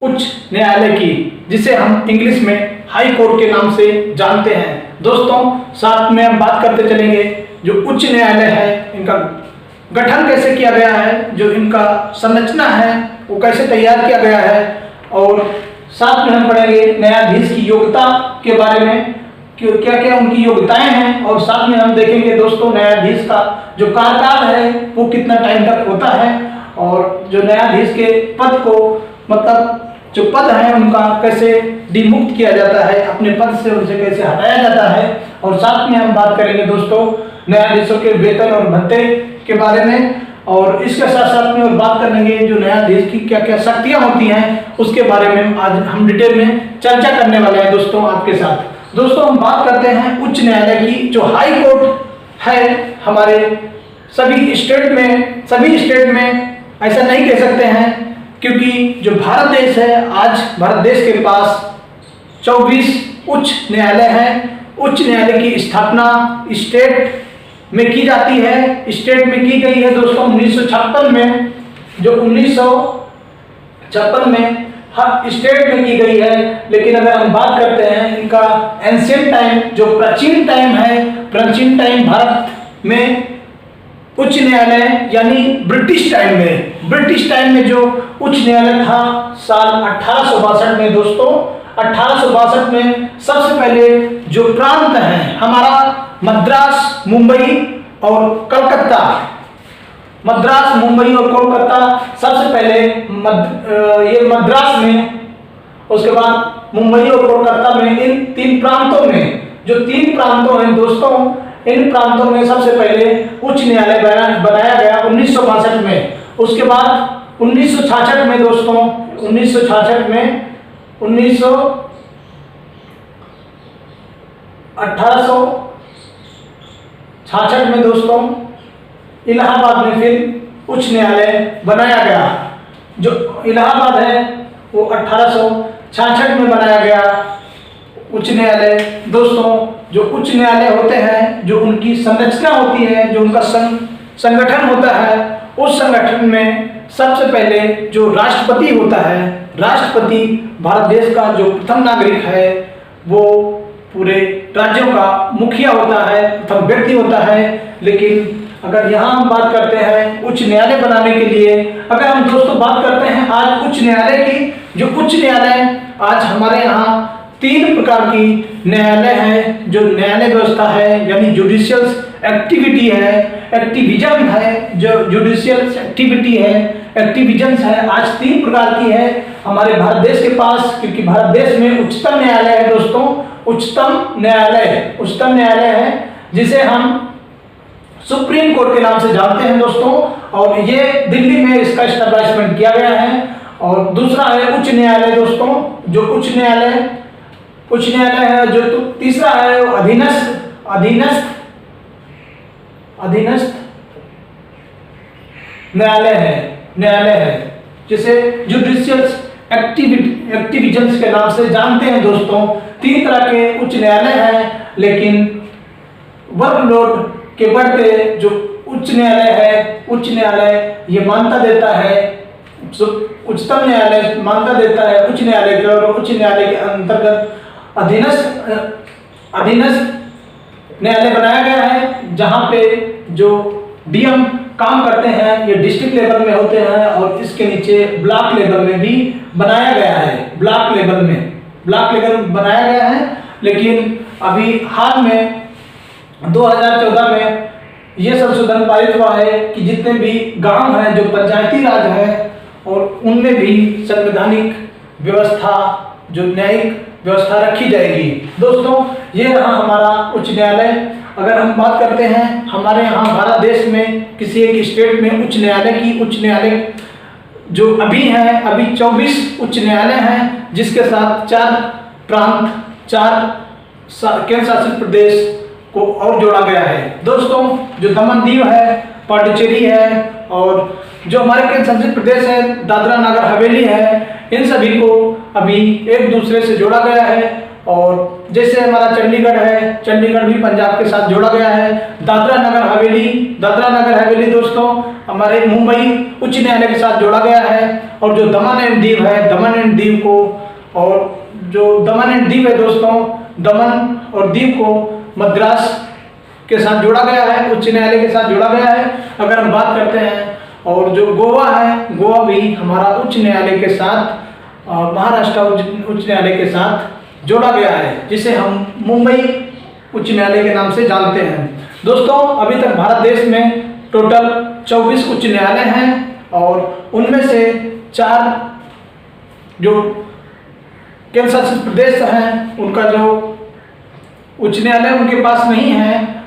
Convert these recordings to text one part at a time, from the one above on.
उच्च न्यायालय की, जिसे हम इंग्लिश में हाई कोर्ट के नाम से जानते हैं। दोस्तों, साथ में हम बात करते चलेंगे जो उच्च न्यायालय है, इनका गठन कैसे किया गया है, जो इनका संरचना है वो कैसे तैयार किया गया है, और साथ में हम पढ़ेंगे न्यायाधीश की योग्यता के बारे में, क्या क्या उनकी योग्यताएं हैं, और साथ में हम देखेंगे दोस्तों न्यायाधीश का जो कार्यकाल है वो कितना टाइम तक होता है, और जो न्यायाधीश के पद को मतलब जो पद है उनका कैसे डिमुक्त किया जाता है, अपने पद से उनसे कैसे हटाया जाता है, और साथ में हम बात करेंगे दोस्तों न्यायाधीशों के वेतन और भत्ते के बारे में, और इसके साथ साथ में और बात करेंगे जो न्यायाधीश की क्या क्या शक्तियां होती हैं उसके बारे में आज हम डिटेल में चर्चा करने वाले हैं दोस्तों आपके साथ। दोस्तों, हम बात करते हैं उच्च न्यायालय की, जो हाई कोर्ट है हमारे सभी स्टेट में ऐसा नहीं कह सकते हैं, क्योंकि जो भारत देश है, आज भारत देश के पास 24 उच्च न्यायालय हैं। उच्च न्यायालय की स्थापना स्टेट में की जाती है, स्टेट में की गई है दोस्तों 1956 में, जो 1956 में हर स्टेट में की गई है। लेकिन अगर हम बात करते हैं इनका एंशिएंट टाइम, जो प्राचीन टाइम है, प्राचीन टाइम भारत में उच्च न्यायालय यानी ब्रिटिश टाइम में जो उच्च न्यायालय था साल 1862 में दोस्तों, 1862 में सबसे पहले जो प्रांत है हमारा मद्रास, मुंबई और कलकत्ता, मद्रास, मुंबई और कोलकाता, सबसे पहले ये मद्रास में, उसके बाद मुंबई और कोलकाता में, इन तीन प्रांतों में, जो तीन प्रांतों हैं दोस्तों, इन प्रांतों में सबसे पहले उच्च न्यायालय बनाया गया 1962 में। उसके बाद 1966 में दोस्तों, 1966 में 1866 में दोस्तों इलाहाबाद में फिर उच्च न्यायालय बनाया गया। जो इलाहाबाद है वो 1866 में बनाया गया उच्च न्यायालय। दोस्तों, जो उच्च न्यायालय होते हैं, जो उनकी संरचना होती है, जो उनका संगठन होता है, उस संगठन में सबसे पहले जो राष्ट्रपति होता है, राष्ट्रपति भारत देश का जो प्रथम नागरिक है, वो पूरे राज्यों का मुखिया होता है, प्रथम व्यक्ति होता है। लेकिन अगर यहाँ हम बात करते हैं उच्च न्यायालय बनाने के लिए, अगर हम दोस्तों बात करते हैं आज उच्च न्यायालय की, जो उच्च न्यायालय आज हमारे यहाँ 3 प्रकार की न्यायालय है, जो न्यायालय व्यवस्था है, यानी जुडिशियल एक्टिविटी है, एक्टिविजन है, जो जुडिशियल एक्टिविटी है, एक्टिविजन है, आज 3 प्रकार की है हमारे भारत देश के पास, क्योंकि भारत देश में उच्चतम न्यायालय है दोस्तों, उच्चतम न्यायालय है, जिसे हम सुप्रीम कोर्ट के नाम से जानते हैं दोस्तों, और ये दिल्ली में इसका एस्टैब्लिशमेंट किया गया है। और दूसरा है उच्च न्यायालय दोस्तों, जो उच्च न्यायालय है, जो तीसरा है अधीनस्थ न्यायालय है, जिसे जुडिशियल एक्टिविजन्स के नाम से जानते हैं दोस्तों। 3 तरह के उच्च न्यायालय हैं, लेकिन वर्कलोड के बढ़ते जो उच्च न्यायालय ये मान्यता देता है, उच्चतम न्यायालय मान्यता देता है उच्च न्यायालय के, और उच्च न्यायालय के अंतर्गत अधीनस्थ न्यायालय बनाया गया है, जहां पे जो डीएम काम करते हैं ये डिस्ट्रिक्ट लेवल में होते हैं, और इसके नीचे ब्लॉक लेवल में भी बनाया गया है, ब्लॉक लेवल में बनाया गया है। लेकिन अभी हाल में 2014 में ये संशोधन पारित हुआ है कि जितने भी गांव हैं जो पंचायती राज है, और उनमें भी संवैधानिक व्यवस्था, जो न्यायिक व्यवस्था रखी जाएगी। दोस्तों, ये रहा हमारा उच्च न्यायालय। अगर हम बात करते हैं हमारे यहाँ भारत देश में किसी एक स्टेट में उच्च न्यायालय जो अभी 24 उच्च न्यायालय हैं, जिसके साथ 4 प्रांत, 4 केंद्र शासित प्रदेश को और जोड़ा गया है। दोस्तों, जो दमन दीव है, पांडिचेरी है, और जो हमारे केंद्र शासित प्रदेश है दादरा नगर हवेली है, इन सभी को अभी एक दूसरे से जोड़ा गया है, और जैसे हमारा चंडीगढ़ है, चंडीगढ़ भी पंजाब के साथ जोड़ा गया है। दादरा नगर हवेली दोस्तों हमारे मुंबई उच्च न्यायालय के साथ जोड़ा गया है। और जो दमन एंड दीव है, दमन एंड दीव को, और जो दमन एंड दीव है दोस्तों, दमन और दीव को मद्रास के साथ जोड़ा गया है, उच्च न्यायालय के साथ जोड़ा गया है। अगर हम बात करते हैं, और जो गोवा है, गोवा भी हमारा उच्च न्यायालय के साथ, महाराष्ट्र उच्च न्यायालय के साथ जोड़ा गया है, जिसे हम मुंबई उच्च न्यायालय के नाम से जानते हैं। दोस्तों अभी तक भारत देश में टोटल 24 उच्च न्यायालय हैं, और उनमें से 4 जो केंद्र शासित प्रदेश हैं उनका जो उच्च न्यायालय उनके पास नहीं है,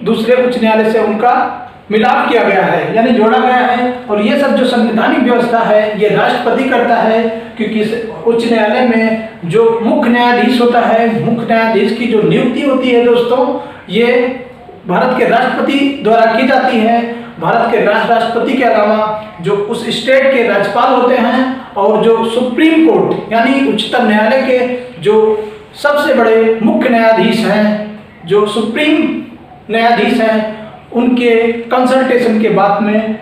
दूसरे उच्च न्यायालय से उनका मिलाप किया गया है, यानी जोड़ा गया है। और ये सब जो संवैधानिक व्यवस्था है ये राष्ट्रपति करता है, क्योंकि उच्च न्यायालय में जो मुख्य न्यायाधीश होता है, मुख्य न्यायाधीश की जो नियुक्ति होती है दोस्तों, ये भारत के राष्ट्रपति द्वारा की जाती है। भारत के राष्ट्रपति के अलावा जो उस स्टेट के राज्यपाल होते हैं, और जो सुप्रीम कोर्ट यानी उच्चतम न्यायालय के जो सबसे बड़े मुख्य न्यायाधीश हैं, जो सुप्रीम न्यायाधीश हैं, उनके कंसल्टेशन के बाद में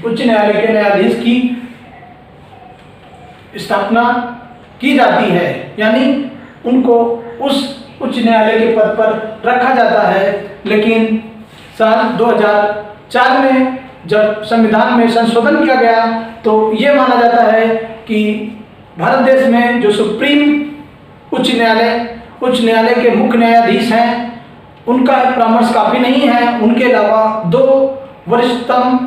उच्च न्यायालय के न्यायाधीश की स्थापना की जाती है, यानी उनको उस उच्च न्यायालय के पद पर रखा जाता है। लेकिन साल 2004 में जब संविधान में संशोधन किया गया, तो ये माना जाता है कि भारत देश में जो सुप्रीम उच्च न्यायालय के मुख्य न्यायाधीश हैं, उनका परामर्श काफी नहीं है। उनके अलावा 2 वरिष्ठतम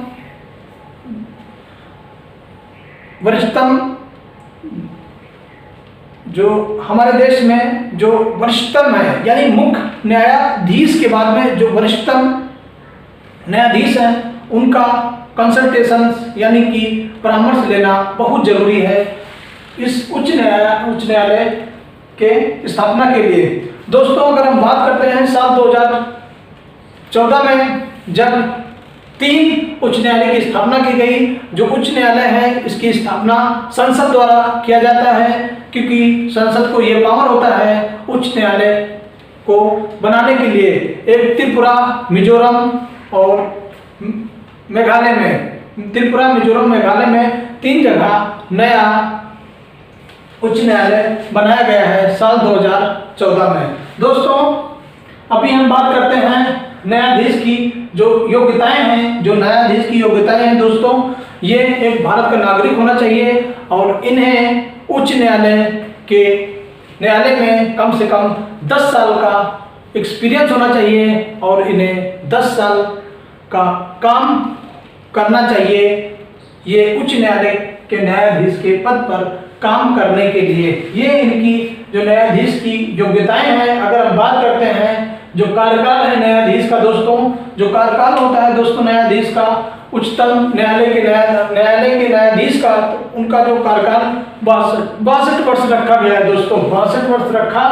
जो हमारे देश में जो वरिष्ठतम है, यानी मुख्य न्यायाधीश के बाद में जो वरिष्ठतम न्यायाधीश हैं, उनका कंसल्टेशन यानी कि परामर्श लेना बहुत जरूरी है इस उच्च न्यायालय के स्थापना के लिए। दोस्तों अगर हम बात करते हैं साल 2014 में जब 3 उच्च न्यायालय की स्थापना की गई। जो उच्च न्यायालय है इसकी स्थापना संसद द्वारा किया जाता है, क्योंकि संसद को ये पावर होता है उच्च न्यायालय को बनाने के लिए। एक त्रिपुरा, मिजोरम और मेघालय में 3 जगह नया उच्च न्यायालय बनाया गया है साल 2014 में। दोस्तों अभी हम बात करते हैं न्यायाधीश की जो योग्यताएं हैं। जो न्यायाधीश की योग्यताएं हैं दोस्तों, ये एक भारत का नागरिक होना चाहिए, और इन्हें उच्च न्यायालय में कम से कम 10 साल का एक्सपीरियंस होना चाहिए, और इन्हें 10 साल का काम करना चाहिए ये उच्च न्यायालय के न्यायाधीश के पद पर काम करने के लिए। ये इनकी जो न्यायाधीश की योग्यताएं हैं। अगर हम बात करते हैं जो कार्यकाल है न्यायाधीश का दोस्तों, जो कार्यकाल होता है दोस्तों न्यायाधीश का, उच्चतम न्यायालय के न्यायाधीश का, तो उनका जो कार्यकाल 62 वर्ष रखा गया है दोस्तों, 62 वर्ष रखा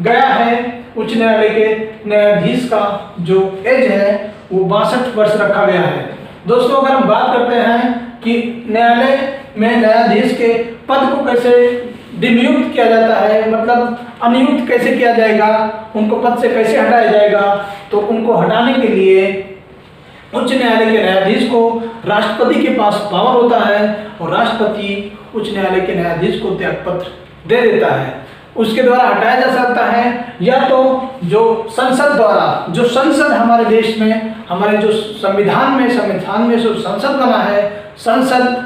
गया है। उच्च न्यायालय के न्यायाधीश का जो एज है वो 62 वर्ष रखा गया है। दोस्तों अगर हम बात करते हैं कि न्यायालय में न्यायाधीश के पद को कैसे डिनियुक्त किया जाता है, मतलब अनियुक्त कैसे किया जाएगा, उनको पद से कैसे हटाया जाएगा, तो उनको हटाने के लिए उच्च न्यायालय के न्यायाधीश को राष्ट्रपति के पास पावर होता है, और राष्ट्रपति उच्च न्यायालय के न्यायाधीश को त्यागपत्र दे देता है। उसके द्वारा हटाया जा सकता है, या तो जो संसद द्वारा, जो संसद हमारे देश में, हमारे जो संविधान में जो संसद बना है, संसद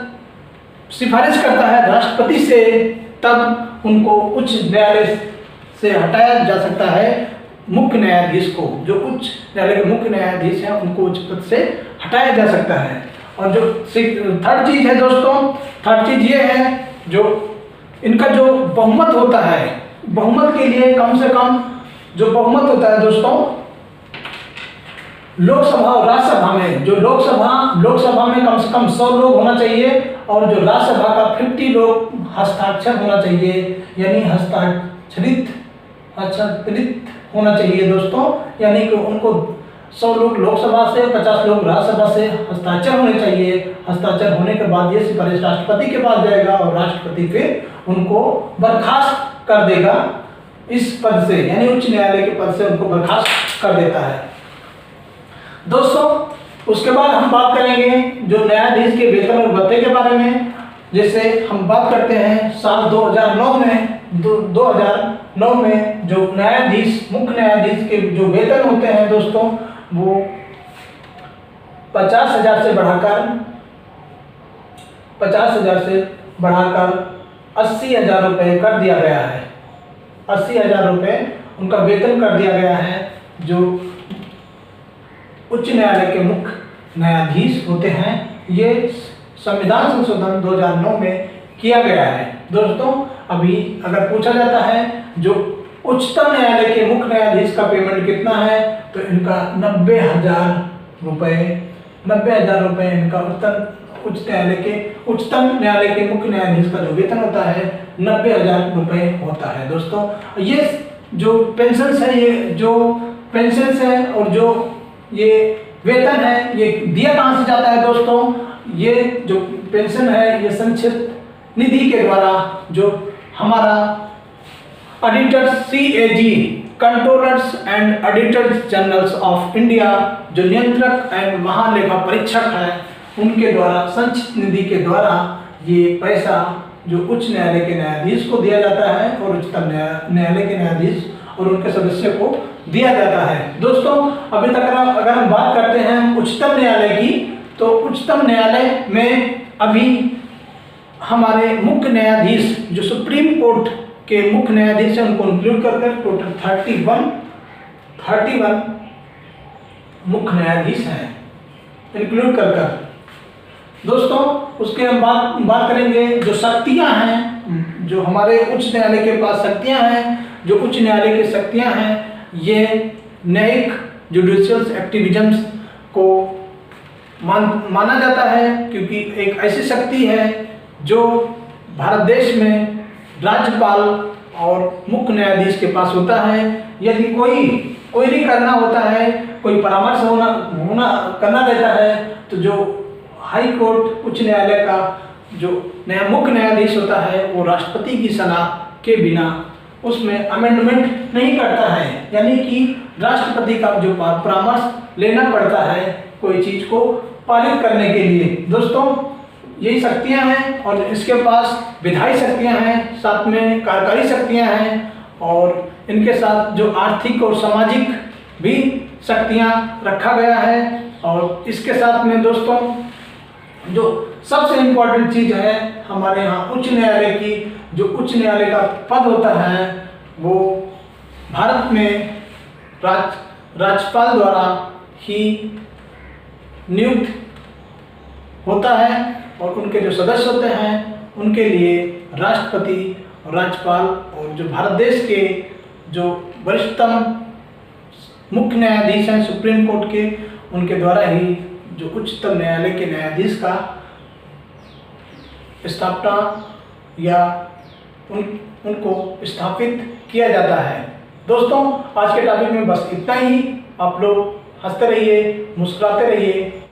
सिफारिश करता है राष्ट्रपति से, तब उनको उच्च न्यायालय से हटाया जा सकता है मुख्य न्यायाधीश को। जो उच्च न्यायालय के मुख्य न्यायाधीश हैं उनको उच्च पद से हटाया जा सकता है। और जो थर्ड चीज है दोस्तों, थर्ड चीज ये है जो इनका जो बहुमत होता है, बहुमत के लिए कम से कम जो बहुमत होता है दोस्तों लोकसभा और राज्यसभा में, जो लोकसभा में कम से कम 100 लोग होना चाहिए, और जो राज्यसभा का 50 लोग हस्ताक्षर होना चाहिए, यानी हस्ताक्षरित होना चाहिए दोस्तों, यानी कि उनको 100 लोग लोकसभा से, 50 लोग राज्यसभा से हस्ताक्षर होने चाहिए। हस्ताक्षर होने के बाद ये सिफारिश राष्ट्रपति के पास जाएगा, और राष्ट्रपति फिर उनको बर्खास्त कर देगा इस पद से यानी उच्च न्यायालय के पद से उनको बर्खास्त कर देता है। दोस्तों उसके बाद हम बात करेंगे जो न्यायाधीश के वेतन और भत्ते के बारे में। जैसे हम बात करते हैं साल 2009 में जो न्यायाधीश मुख्य न्यायाधीश के जो वेतन होते हैं दोस्तों वो 50,000 से बढ़ाकर 80,000 रुपये कर दिया गया है। 80,000 रुपये उनका वेतन कर दिया गया है जो उच्च न्यायालय के मुख्य न्यायाधीश होते हैं। ये संविधान संशोधन 2009 में किया गया है। दोस्तों अभी अगर पूछा जाता है जो उच्चतम न्यायालय के मुख्य न्यायाधीश का पेमेंट कितना है तो इनका 90,000 रुपये इनका उच्चतम न्यायालय के मुख्य न्यायाधीश का जो वेतन होता है 90,000 रुपये होता है। दोस्तों ये जो पेंशन्स है, ये जो पेंशन्स है और जो ये वेतन है ये दिया कहाँ से जाता है दोस्तों? ये जो पेंशन है ये संचित निधि के द्वारा जो हमारा auditors CAG controllers and auditors generals of India जो नियंत्रक एंड महालेखा परीक्षक है उनके द्वारा संचित निधि के द्वारा ये पैसा जो उच्च न्यायालय के न्यायाधीश को दिया जाता है और उच्चतम न्यायालय के न्यायाधीश और उनके सदस्य को दिया जाता है। दोस्तों अभी तक अगर हम बात करते हैं उच्चतम न्यायालय की तो उच्चतम न्यायालय में अभी हमारे मुख्य न्यायाधीश जो सुप्रीम कोर्ट के मुख्य न्यायाधीश हैं उनको इंक्लूड करके टोटल 31 मुख्य न्यायाधीश हैं इंक्लूड कर दोस्तों उसके हम बात करेंगे जो शक्तियां हैं जो हमारे उच्च न्यायालय के पास शक्तियां हैं। जो उच्च न्यायालय की शक्तियां हैं ये न्यायिक जुडिशियल एक्टिविज्म्स को माना जाता है क्योंकि एक ऐसी शक्ति है जो भारत देश में राज्यपाल और मुख्य न्यायाधीश के पास होता है। यदि कोई भी करना होता है, कोई परामर्श करना रहता है तो जो हाई कोर्ट उच्च न्यायालय का जो मुख्य न्यायाधीश होता है वो राष्ट्रपति की सलाह के बिना उसमें अमेंडमेंट नहीं करता है, यानी कि राष्ट्रपति का जो परामर्श लेना पड़ता है कोई चीज को पारित करने के लिए। दोस्तों यही शक्तियां हैं और इसके पास विधायी शक्तियां हैं, साथ में कार्यकारी शक्तियां हैं और इनके साथ जो आर्थिक और सामाजिक भी शक्तियां रखा गया है। और इसके साथ में दोस्तों जो सबसे इम्पोर्टेंट चीज़ है हमारे यहाँ उच्च न्यायालय की, जो उच्च न्यायालय का पद होता है वो भारत में राज्यपाल द्वारा ही नियुक्त होता है और उनके जो सदस्य होते हैं उनके लिए राष्ट्रपति और राज्यपाल और जो भारत देश के जो वरिष्ठतम मुख्य न्यायाधीश हैं सुप्रीम कोर्ट के उनके द्वारा ही जो उच्चतम न्यायालय के न्यायाधीश का स्थापना या उनको स्थापित किया जाता है। दोस्तों आज के टॉपिक में बस इतना ही। आप लोग हंसते रहिए, मुस्कुराते रहिए।